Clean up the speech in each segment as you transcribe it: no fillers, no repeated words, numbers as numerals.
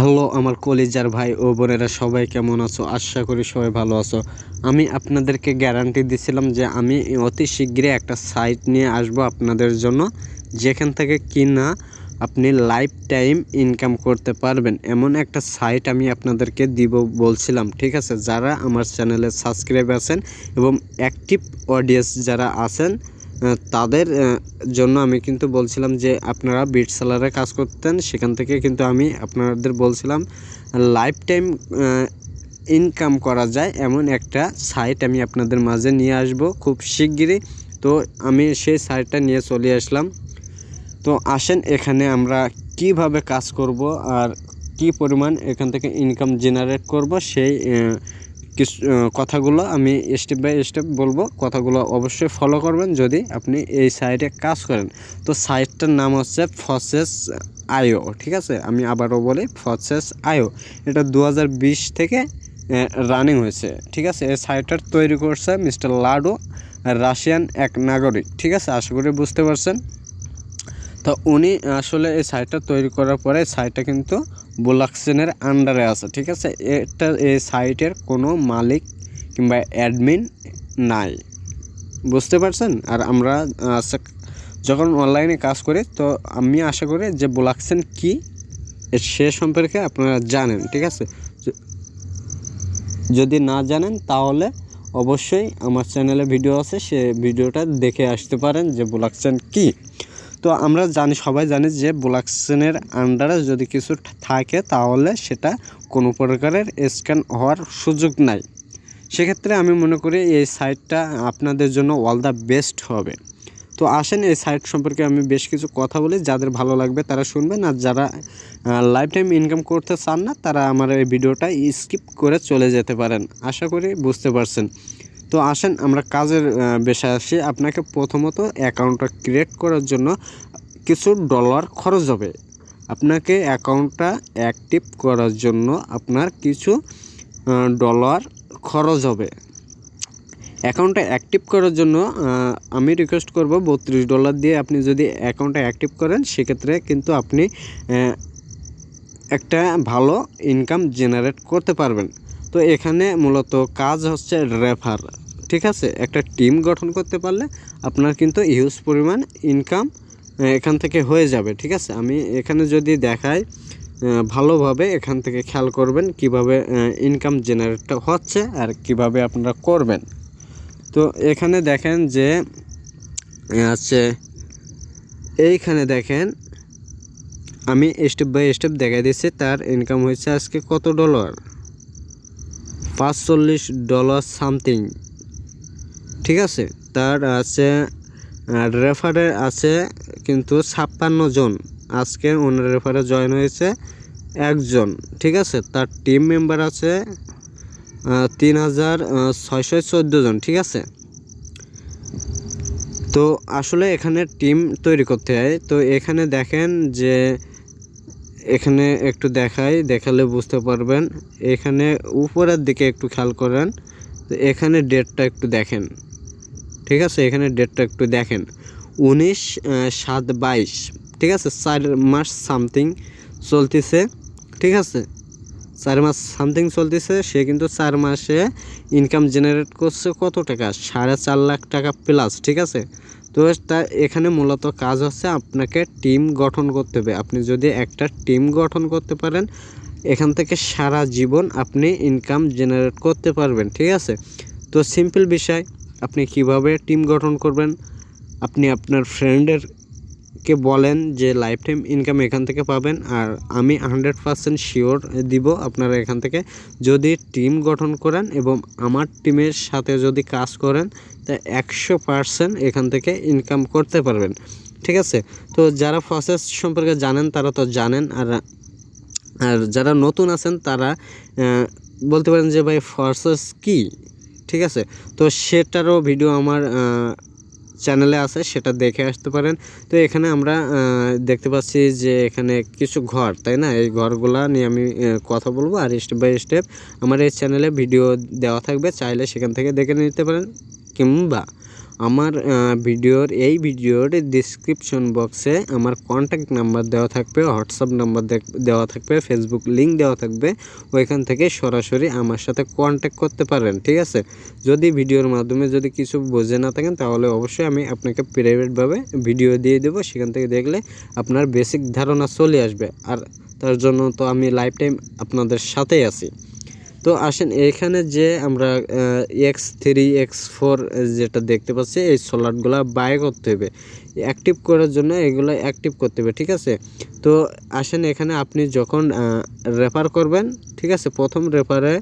Hello আমার কলিজার ভাই ও বোনেরা, সবাই কেমন আছো? আশা করি সবাই ভালো আছো। আমি আপনাদেরকে গ্যারান্টি দিছিলাম যে আমি অতি শীঘ্রই একটা সাইট নিয়ে আসব আপনাদের জন্য, যেখান থেকে কিনা আপনি লাইফ টাইম ইনকাম করতে পারবেন। এমন একটা সাইট আমি আপনাদেরকে দিব বলছিলাম, ঠিক আছে? যারা আমার চ্যানেলে সাবস্ক্রাইব আছেন এবং অ্যাক্টিভ অডিয়েন্স যারা আছেন তাদের জন্য আমি কিন্তু বলছিলাম যে আপনারা বিট সেলারে কাজ করতেন, সেখান থেকে কিন্তু আমি আপনাদের বলছিলাম লাইফ টাইম ইনকাম করা যায় এমন একটা সাইট আমি আপনাদের মাঝে নিয়ে আসব খুব শিগগিরই। তো আমি সেই সাইটটা নিয়ে চলে আসলাম। তো আসেন এখানে আমরা কিভাবে কাজ করব আর কি পরিমাণ এখান থেকে ইনকাম জেনারেট করব সেই কিছু কথাগুলো আমি স্টেপ বাই স্টেপ বলবো। কথাগুলো অবশ্যই ফলো করবেন যদি আপনি এই সাইটে কাজ করেন। তো সাইটটার নাম হচ্ছে forsageio, ঠিক আছে? আমি আবারও বলি forsageio। এটা 2020 থেকে রানিং হয়েছে, ঠিক আছে? এই সাইটটার তৈরি করছে মিস্টার লাডো, রাশিয়ান এক নাগরিক, ঠিক আছে? আশা করি বুঝতে পারছেন। তো উনি আসলে এই সাইটটা তৈরি করার পরে সাইটটা কিন্তু ব্লকচেনের আন্ডারে আছে, ঠিক আছে? এই সাইটের কোনো মালিক কিংবা অ্যাডমিন নাই, বুঝতে পারছেন? আর আমরা যখন অনলাইনে কাজ করি তো আমি আশা করি যে ব্লকচেন কি সে সম্পর্কে আপনারা জানেন, ঠিক আছে? যদি না জানেন তাহলে অবশ্যই আমার চ্যানেলে ভিডিও আছে, সে ভিডিওটা দেখে আসতে পারেন যে ব্লকচেন কি। তো আমরা জানি, সবাই জানি যে ব্লকচেনের আন্ডারে যদি কিছু থাকে তাহলে সেটা কোনো প্রকারের স্ক্যান হওয়ার সুযোগ নাই। সেক্ষেত্রে আমি মনে করি এই সাইটটা আপনাদের জন্য অল দ্য বেস্ট হবে। তো আসেন এই সাইট সম্পর্কে আমি বেশ কিছু কথা বলি, যাদের ভালো লাগবে তারা শুনবেন, আর যারা লাইফ টাইম ইনকাম করতে চান না তারা আমার এই ভিডিওটা স্কিপ করে চলে যেতে পারেন। আশা করি বুঝতে পারছেন। তো আসেন আমরা কাজের বিষয়ে আসি। আপনাকে প্রথমত অ্যাকাউন্টটা ক্রিয়েট করার জন্য কিছু ডলার খরচ হবে। আপনাকে অ্যাকাউন্টটা অ্যাক্টিভ করার জন্য আপনার কিছু ডলার খরচ হবে। অ্যাকাউন্টটা অ্যাক্টিভ করার জন্য আমি রিকোয়েস্ট করব $32 দিয়ে আপনি যদি অ্যাকাউন্টটা অ্যাক্টিভ করেন সেক্ষেত্রে কিন্তু আপনি একটা ভালো ইনকাম জেনারেট করতে পারবেন। তো এখানে মূলত কাজ হচ্ছে রেফার, ঠিক আছে? একটা টিম গঠন করতে পারলে আপনার কিন্তু হিউজ পরিমাণ ইনকাম এখান থেকে হয়ে যাবে, ঠিক আছে? আমি এখানে যদি দেখাই ভালোভাবে এখান থেকে খেয়াল করবেন কিভাবে ইনকাম জেনারেটটা হচ্ছে আর কিভাবে আপনারা করবেন। তো এখানে দেখেন যে আছে, এইখানে দেখেন আমি স্টেপ বাই স্টেপ দেখাই দিচ্ছি। তার ইনকাম হয়েছে আজকে কত ডলার, $45 সামথিং, ঠিক আছে? তার আছে রেফারে আছে কিন্তু 56 জন, আজকে ওনার রেফারে জয়েন হয়েছে একজন, ঠিক আছে? তার টিম মেম্বার আছে 3614 জন, ঠিক আছে? তো আসলে এখানে টিম তৈরি করতে হয়। তো এখানে দেখেন যে এখানে একটু দেখালে বুঝতে পারবেন। এখানে উপরের দিকে একটু খেয়াল করেন। তো এখানে ডেটটা একটু দেখেন, ঠিক আছে? এখানে ডেটটা একটু দেখেন 19/7/22, ঠিক আছে? 4 মাস সামথিং চলতেছে, ঠিক আছে? 4 মাস সামথিং চলতেছে। সে কিন্তু 4 মাসে ইনকাম জেনারেট করছে কত টাকা, 4.5 লাখ টাকা প্লাস, ঠিক আছে? তো তা এখানে মূলত কাজ হচ্ছে আপনাকে টিম গঠন করতে হবে। আপনি যদি একটা টিম গঠন করতে পারেন এখান থেকে সারা জীবন আপনি ইনকাম জেনারেট করতে পারবেন, ঠিক আছে? তো সিম্পল বিষয়, আপনি কিভাবে টিম গঠন করবেন, আপনি আপনার ফ্রেন্ডেরকে বলেন যে লাইফ টাইম ইনকাম এখান থেকে পাবেন, আর আমি 100% শিওর দিব আপনারা এখান থেকে যদি টিম গঠন করেন এবং আমার টিমের সাথে যদি কাজ করেন তা 100% এখান থেকে ইনকাম করতে পারবেন, ঠিক আছে? তো যারা প্রসেস সম্পর্কে জানেন তারা তো জানেন, আর যারা নতুন আছেন তারা বলতে পারেন যে ভাই প্রসেস কি, ঠিক আছে? তো সেটারও ভিডিও আমার চ্যানেলে আছে, সেটা দেখে আসতে পারেন। তো এখানে আমরা দেখতে পাচ্ছি যে এখানে কিছু ঘর, তাই না? এই ঘরগুলা নিয়ে আমি কথা বলবো, আর স্টেপ বাই স্টেপ আমার এই চ্যানেলে ভিডিও দেওয়া থাকবে, চাইলে সেখান থেকে দেখে নিতে পারেন, কিংবা আমার ভিডিওর ডেসক্রিপশন বক্সে আমার কন্ট্যাক্ট নাম্বার দেওয়া থাকবে, হোয়াটসঅ্যাপ নাম্বার দেওয়া থাকবে, ফেসবুক লিঙ্ক দেওয়া থাকবে। ওইখান থেকে সরাসরি আমার সাথে কন্ট্যাক্ট করতে পারেন, ঠিক আছে। যদি ভিডিওর মাধ্যমে যদি কিছু বোঝে না থাকেন তাহলে অবশ্যই আমি আপনাকে প্রাইভেটভাবে ভিডিও দিয়ে দেবো, সেখান থেকে দেখলে আপনার বেসিক ধারণা চলে আসবে। আর তার জন্য তো আমি লাইফ টাইম আপনাদের সাথেই আছি। তো আসেন এখানে যে আমরা X3 X4 যেটা দেখতে পাচ্ছি, এই সোলারগুলো বাই করতে হবে। অ্যাক্টিভ করার জন্য এগুলো অ্যাক্টিভ করতে হবে, ঠিক আছে। তো আসেন এখানে আপনি যখন রেফার করবেন, ঠিক আছে, প্রথম রেফারে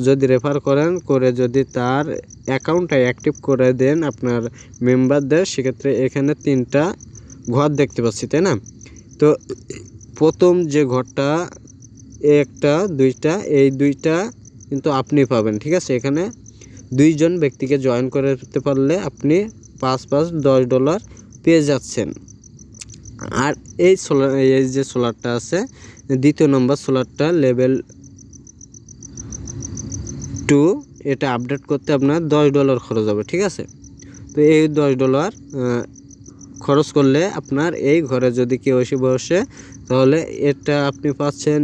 যদি রেফার করেন করে যদি তার অ্যাকাউন্টটা অ্যাক্টিভ করে দেন আপনার মেম্বারদের, সেক্ষেত্রে এখানে 3টা ঘর দেখতে পাচ্ছি, তাই না। তো প্রথম যে ঘরটা একটা 2টা, এই 2টা কিন্তু আপনি পাবেন, ঠিক আছে। এখানে 2জন ব্যক্তিকে জয়েন করতে পারলে আপনি $10 পেয়ে যাচ্ছেন। আর এই যে সোলারটা আছে, দ্বিতীয় নম্বর সোলারটা লেভেল 2, এটা আপডেট করতে আপনার $10 খরচ হবে, ঠিক আছে। তো এই $10 খরচ করলে আপনার এই ঘরে যদি কেউ এসে বসে তাহলে এটা আপনি পাচ্ছেন,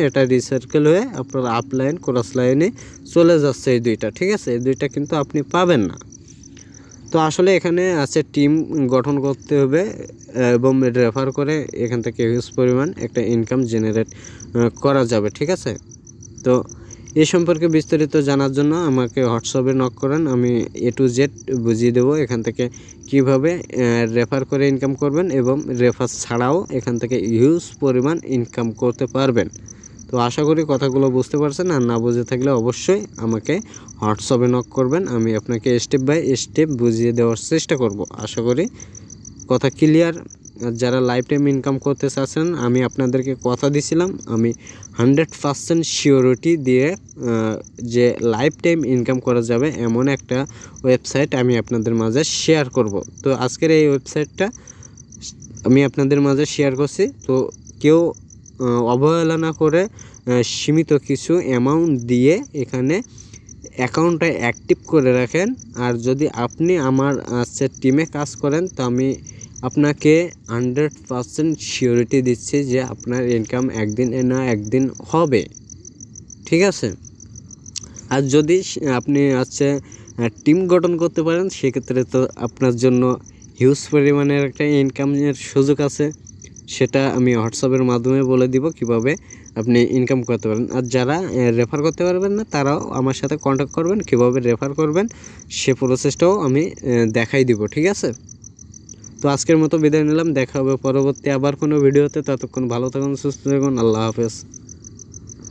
এটা রিসার্কেল হয়ে আপনার আপলাইন ক্রস লাইনে চলে যাচ্ছে এই 2টা, ঠিক আছে। এই 2টা কিন্তু আপনি পাবেন না। তো আসলে এখানে আছে টিম গঠন করতে হবে এবং রেফার করে এখান থেকে হিউজ পরিমাণ একটা ইনকাম জেনারেট করা যাবে, ঠিক আছে। তো এই সম্পর্কে বিস্তারিত জানার জন্য আমাকে হোয়াটসঅ্যাপে নক করেন, আমি A to Z বুঝিয়ে দেবো এখান থেকে কিভাবে রেফার করে ইনকাম করবেন এবং রেফার ছাড়াও এখান থেকে হিউজ পরিমাণ ইনকাম করতে পারবেন। তো আশা করি কথাগুলো বুঝতে পারছেন, আর না বুঝে থাকলে অবশ্যই আমাকে হোয়াটসঅ্যাপে নক করবেন, আমি আপনাকে স্টেপ বাই স্টেপ বুঝিয়ে দেওয়ার চেষ্টা করব। আশা করি কথা ক্লিয়ার। যারা লাইফ টাইম ইনকাম করতে চাচ্ছেন, আমি আপনাদেরকে কথা দিছিলাম আমি 100% সিওরিটি দিয়ে যে লাইফ টাইম ইনকাম করা যাবে এমন একটা ওয়েবসাইট আমি আপনাদের মাঝে শেয়ার করব। তো আজকের এই ওয়েবসাইটটা আমি আপনাদের মাঝে শেয়ার করছি। তো কেউ অবহেলা না করে সীমিত কিছু অ্যামাউন্ট দিয়ে এখানে অ্যাকাউন্টটা অ্যাক্টিভ করে রাখেন। আর যদি আপনি আমার টিমে কাজ করেন তো আমি আপনাকে 100% সিওরিটি দিচ্ছি যে আপনার ইনকাম একদিন না একদিন হবে, ঠিক আছে। আর যদি আপনি টিম গঠন করতে পারেন সেক্ষেত্রে তো আপনার জন্য হিউজ পরিমাণের একটা ইনকামের সুযোগ আছে, সেটা আমি হোয়াটসঅ্যাপের মাধ্যমে বলে দিব কিভাবে আপনি ইনকাম করতে পারেন। আর যারা রেফার করতে পারবেন না তারাও আমার সাথে কন্ট্যাক্ট করবেন, কিভাবে রেফার করবেন সে প্রসেসটাও আমি দেখাই দিব, ঠিক আছে। তো আজকের মতো বিদায় নিলাম, দেখা হবে পরবর্তী আবার কোনো ভিডিওতে। ততক্ষণ ভালো থাকুন, সুস্থ থাকুন, আল্লাহ হাফেজ।